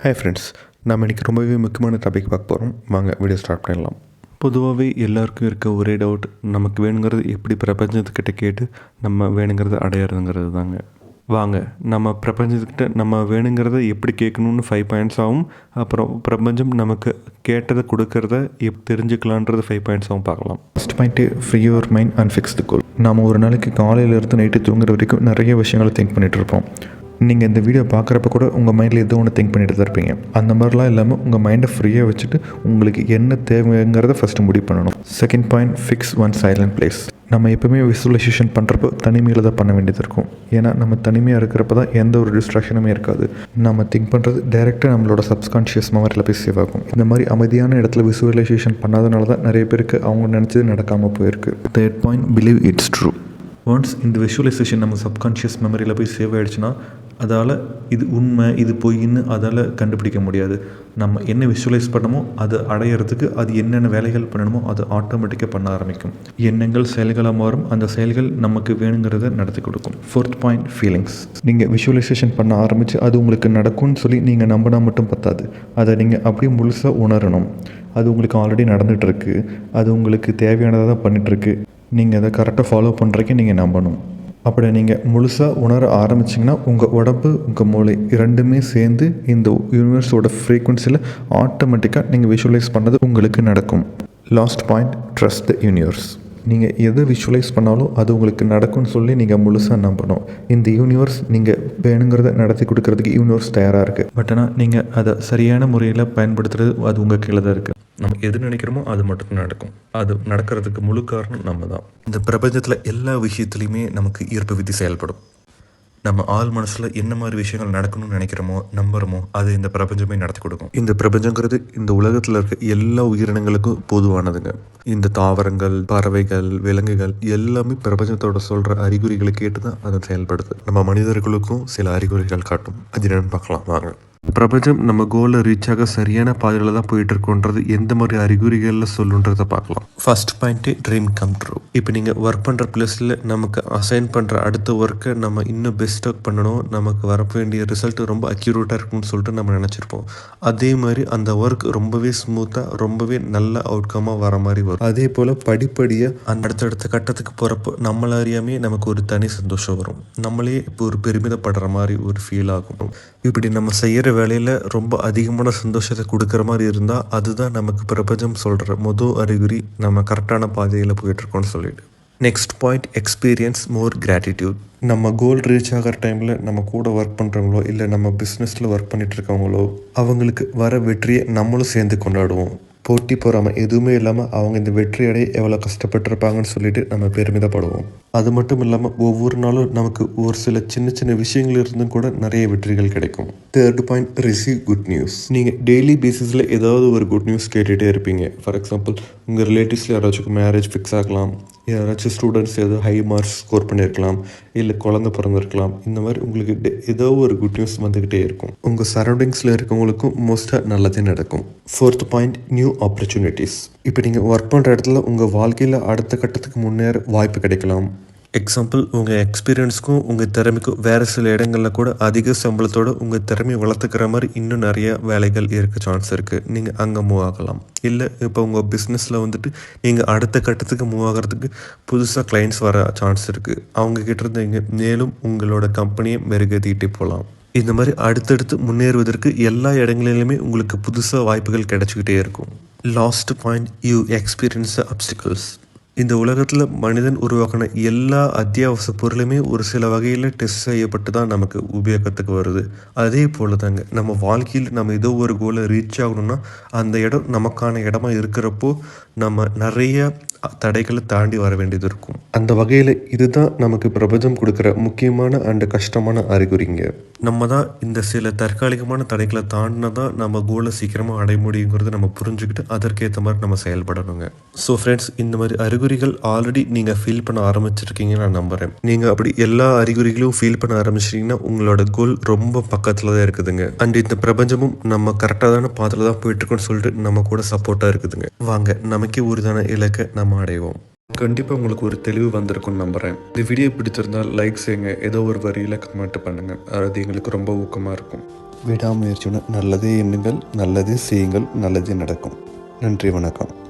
Hi friends, நம்ம இன்றைக்கி ரொம்பவே முக்கியமான டாபிக் பார்க்க போகிறோம். வாங்க வீடியோ ஸ்டார்ட் பண்ணலாம். பொதுவாகவே எல்லாருக்கும் இருக்க ஒரே டவுட், நமக்கு வேணுங்கிறது எப்படி பிரபஞ்சத்துக்கிட்ட கேட்டு நம்ம வேணுங்கிறத அடையிறதுங்கிறது தாங்க. வாங்க நம்ம பிரபஞ்சத்துக்கிட்ட நம்ம வேணுங்கிறத எப்படி கேட்கணும்னு 5 பாயிண்ட்ஸ் ஆகும். அப்புறம் பிரபஞ்சம் நமக்கு கேட்டதை கொடுக்கறத தெரிஞ்சுக்கலான்றது 5 பாயிண்ட்ஸ் ஆகும் பார்க்கலாம். First point, free your mind and fix the goal. நாம் ஒரு நாளைக்கு காலையிலேருந்து நைட்டு தூங்குற வரைக்கும் நிறைய விஷயங்களை திங்க் பண்ணிகிட்டு இருப்போம். நீங்கள் இந்த வீடியோ பார்க்குறப்ப கூட உங்கள் மைண்டில் ஏதோ ஒன்று திங்க் பண்ணிட்டு தான் இருப்பீங்க. அந்த மாதிரிலாம் இல்லாமல் உங்கள் மைண்டை ஃப்ரீயாக வச்சுட்டு உங்களுக்கு என்ன தேவைங்கிறத ஃபஸ்ட்டு முடிவு பண்ணணும். Second point, fix one silent place. நம்ம எப்போவுமே விசுவலைசேஷன் பண்ணுறப்போ தனிமையில் தான் பண்ண வேண்டியது இருக்கும். ஏன்னா நம்ம தனிமையாக இருக்கிறப்ப தான் எந்த ஒரு டிஸ்ட்ராக்ஷனுமே இருக்காது. நம்ம திங்க் பண்ணுறது டைரெக்டாக நம்மளோட சப்கான்ஷியஸ் மெமரியில் போய் சேவ் ஆகும். இந்த மாதிரி அமைதியான இடத்துல விசுவலைசேஷன் பண்ணாதனால தான் நிறைய பேருக்கு அவங்க நினச்சது நடக்காமல் போயிருக்கு. Third point, believe it's true. Once இந்த விஷுவலைசேஷன் நம்ம சப்கான்ஷியஸ் மெமரியில் போய் சேவ் ஆகிடுச்சுன்னா அதால் இது உண்மை இது பொய்ன்னு அதால் கண்டுபிடிக்க முடியாது. நம்ம என்ன விஷுவலைஸ் பண்ணமோ அதை அடையிறதுக்கு அது என்னென்ன வேலைகள் பண்ணணுமோ அது ஆட்டோமேட்டிக்காக பண்ண ஆரம்பிக்கும். எண்ணங்கள் செயல்களாக மாறும். அந்த செயல்கள் நமக்கு வேணுங்கிறத நடத்தி கொடுக்கும். Fourth point, feelings. நீங்கள் விஷுவலைசேஷன் பண்ண ஆரம்பித்து அது உங்களுக்கு நடக்கும்னு சொல்லி நீங்கள் நம்பினா மட்டும் பத்தாது. அதை நீங்கள் அப்படியே முழுசாக உணரணும். அது உங்களுக்கு ஆல்ரெடி நடந்துகிட்ருக்கு, அது உங்களுக்கு தேவையானதாக தான் பண்ணிகிட்ருக்கு. நீங்கள் அதை கரெக்டாக ஃபாலோ பண்ணுறதுக்கு நீங்கள் நம்பணும். அப்படி நீங்கள் முழுசாக உணர ஆரம்பிச்சிங்கன்னா உங்கள் உடம்பு உங்கள் மூளை இரண்டுமே சேர்ந்து இந்த யூனிவர்ஸோட ஃப்ரீக்வன்சியில் ஆட்டோமேட்டிக்காக நீங்கள் விஷுவலைஸ் பண்ணது உங்களுக்கு நடக்கும். Last point, trust the universe. நீங்கள் எதை விஷுவலைஸ் பண்ணாலும் அது உங்களுக்கு நடக்கும்னு சொல்லி நீங்கள் முழுசாக நம்பணும். இந்த யூனிவர்ஸ் நீங்கள் வேணுங்கிறத நடத்தி கொடுக்கறதுக்கு யூனிவர்ஸ் தயாராக இருக்குது. பட் ஆனால் நீங்கள் அதை சரியான முறையில் பயன்படுத்துகிறது அது உங்கள் கீழே தான் இருக்குது. நம்ம எது நினைக்கிறோமோ அது மட்டும் நடக்கும். அது நடக்கிறதுக்கு முழு காரணம் நம்ம தான். இந்த பிரபஞ்சத்தில் எல்லா விஷயத்துலையுமே நமக்கு ஈர்ப்பு விதி செயல்படும். நம்ம ஆள் மனசில் என்ன மாதிரி விஷயங்கள் நடக்கணும்னு நினைக்கிறோமோ நம்புகிறோமோ அது இந்த பிரபஞ்சமே நடத்தி கொடுக்கும். இந்த பிரபஞ்சங்கிறது இந்த உலகத்தில் இருக்க எல்லா உயிரினங்களுக்கும் பொதுவானதுங்க. இந்த தாவரங்கள், பறவைகள், விலங்குகள் எல்லாமே பிரபஞ்சத்தோட சொல்கிற அறிகுறிகளை கேட்டு தான் அது செயல்படுது. நம்ம மனிதர்களுக்கும் சில அறிகுறிகள் காட்டும். அது என்னன்னு பார்க்கலாம் வாங்க. பிரபஞ்சம் நம்ம கோலை ரீச் ஆக சரியான பாதையில் தான் போயிட்டு இருக்கோன்றது எந்த மாதிரி அறிகுறிகளில் சொல்லுன்றதை பார்க்கலாம். First point, dream come true. இப்போ நீங்கள் ஒர்க் பண்ணுற பிளேஸில் நமக்கு அசைன் பண்ணுற அடுத்த ஒர்க்கை நம்ம இன்னும் பெஸ்ட்டாக பண்ணணும், நமக்கு வர வேண்டிய ரிசல்ட் ரொம்ப அக்யூரேட்டாக இருக்கும்னு சொல்லிட்டு நம்ம நினச்சிருப்போம். அதே மாதிரி அந்த ஒர்க் ரொம்பவே ஸ்மூத்தாக ரொம்பவே நல்ல அவுட்கமாக வர மாதிரி வரும். அதே போல் படிப்படியாக அந்த அடுத்தடுத்த கட்டத்துக்கு போகிறப்போ நம்மள அறியாமே நமக்கு ஒரு தனி சந்தோஷம் வரும். நம்மளே இப்போ ஒரு பெருமிதப்படுற மாதிரி ஒரு ஃபீல் ஆகும். இப்படி நம்ம செய்கிற வேலையில் ரொம்ப அதிகமான சந்தோஷத்தை கொடுக்குற மாதிரி இருந்தால் அதுதான் நமக்கு பிரபஞ்சம் சொல்கிற முதல் அறிகுறி நம்ம கரெக்டான பாதையில் போயிட்டுருக்கோன்னு சொல்லிட்டு. நெக்ஸ்ட் பாயிண்ட், எக்ஸ்பீரியன்ஸ் மோர் கிராட்டிடியூட். நம்ம கோல் ரீச் ஆகிற டைமில் நம்ம கூட ஒர்க் பண்ணுறவங்களோ இல்லை நம்ம பிஸ்னஸில் ஒர்க் பண்ணிகிட்டு இருக்கவங்களோ அவங்களுக்கு வர வெற்றியை நம்மளும் சேர்ந்து கொண்டாடுவோம். போட்டி போகாமல் எதுவுமே இல்லாமல் அவங்க இந்த வெற்றி அடைய எவ்வளோ கஷ்டப்பட்டுருப்பாங்கன்னு சொல்லிட்டு நம்ம பெருமிதப்படுவோம். அது மட்டும் இல்லாமல் ஒவ்வொரு நாளும் நமக்கு ஒரு சில சின்ன சின்ன விஷயங்கள் இருந்தும் கூட நிறைய வெற்றிகள் கிடைக்கும். Third point, receive good news. நீங்கள் டெய்லி பேசிஸில் ஏதாவது ஒரு குட் நியூஸ் கேட்டுகிட்டே இருப்பீங்க. ஃபார் எக்ஸாம்பிள், உங்கள் ரிலேட்டிவ்ஸில் யாராச்சும் மேரேஜ் ஃபிக்ஸ் ஆகலாம், யாராச்சும் ஸ்டூடெண்ட்ஸ் ஏதோ ஹை மார்க்ஸ் ஸ்கோர் பண்ணியிருக்கலாம், இல்லை குழந்தை பிறந்திருக்கலாம். இந்த மாதிரி உங்களுக்கு ஏதோ ஒரு குட் நியூஸ் வந்துக்கிட்டே இருக்கும். உங்கள் சரௌண்டிங்ஸில் இருக்கவங்களுக்கும் மோஸ்ட்டாக நல்லதே நடக்கும். Fourth point, new opportunities. இப்போ நீங்கள் ஒர்க் பண்ணுற இடத்துல உங்கள் வாழ்க்கையில் அடுத்த கட்டத்துக்கு முன்னேற வாய்ப்பு கிடைக்கலாம். எக்ஸாம்பிள், உங்கள் எக்ஸ்பீரியன்ஸுக்கும் உங்கள் திறமைக்கும் வேறு சில இடங்களில் கூட அதிக சம்பளத்தோடு உங்கள் திறமையை வளர்த்துக்கிற மாதிரி இன்னும் நிறைய வேலைகள் இருக்க சான்ஸ் இருக்குது. நீங்கள் அங்கே மூவ் ஆகலாம். இல்லை இப்போ உங்கள் பிஸ்னஸில் வந்துட்டு நீங்கள் அடுத்த கட்டத்துக்கு மூவ் ஆகிறதுக்கு புதுசாக கிளைண்ட்ஸ் வர சான்ஸ் இருக்குது. அவங்கக்கிட்ட இருந்து நீங்கள் மேலும் உங்களோட கம்பெனியை மெருகேற்றிக்கிட்டே போகலாம். இந்த மாதிரி அடுத்தடுத்து முன்னேறுவதற்கு எல்லா இடங்களிலுமே உங்களுக்கு புதுசாக வாய்ப்புகள் கிடைச்சிக்கிட்டே இருக்கும். Last point, you experience opticals. இந்த உலகத்தில் மனிதன் உருவாக்கின எல்லா அத்தியாவசிய பொருளுமே ஒரு சில வகையில் டெஸ்ட் செய்யப்பட்டு தான் நமக்கு உபயோகத்துக்கு வருது. அதே போல் தாங்க நம்ம வாழ்க்கையில் நம்ம ஏதோ ஒரு கோலை ரீச் ஆகணும்னா அந்த இடம் நமக்கான இடமா இருக்கிறப்போ நம்ம நிறைய தடைகளை தாண்டி வர வேண்டியது இருக்கும். அந்த வகையில் இதுதான் நமக்கு பிரபஞ்சம் கொடுக்குற முக்கியமான அண்ட் கஷ்டமான அறிகுறிங்க. நம்ம தான் இந்த சில தற்காலிகமான தடைகளை தாண்டினா தான் நம்ம கோலை சீக்கிரமாக அடைய முடியுங்கிறத நம்ம புரிஞ்சுக்கிட்டு அதற்கேற்ற மாதிரி நம்ம செயல்படணுங்க. ஸோ ஃப்ரெண்ட்ஸ், இந்த மாதிரி அறிகுறிகள் ஆல்ரெடி நீங்கள் ஃபீல் பண்ண ஆரம்பிச்சிருக்கீங்கன்னு நான் நம்புகிறேன். நீங்கள் அப்படி எல்லா அறிகுறிகளும் ஃபீல் பண்ண ஆரம்பிச்சிட்டிங்கன்னா உங்களோட கோல் ரொம்ப பக்கத்தில் தான் இருக்குதுங்க. அண்ட் இந்த பிரபஞ்சமும் நம்ம கரெக்டான பாதையில் தான் போயிட்டுருக்கோன்னு சொல்லிட்டு நம்ம கூட சப்போர்ட்டாக இருக்குதுங்க. வாங்க நமக்கே உறுதியான இலக்கை நம்ம அடைவோம். கண்டிப்பாக உங்களுக்கு ஒரு தெளிவு வந்திருக்கும்னு நம்புகிறேன். இந்த வீடியோ பிடிச்சிருந்தால் லைக் செய்யுங்க, ஏதோ ஒரு வரியில் கமெண்ட் பண்ணுங்கள். அது எங்களுக்கு ரொம்ப ஊக்கமாக இருக்கும். விடாமுயற்சியுடன் நல்லதே எண்ணுங்கள், நல்லதே செய்யுங்கள், நல்லதே நடக்கும். நன்றி, வணக்கம்.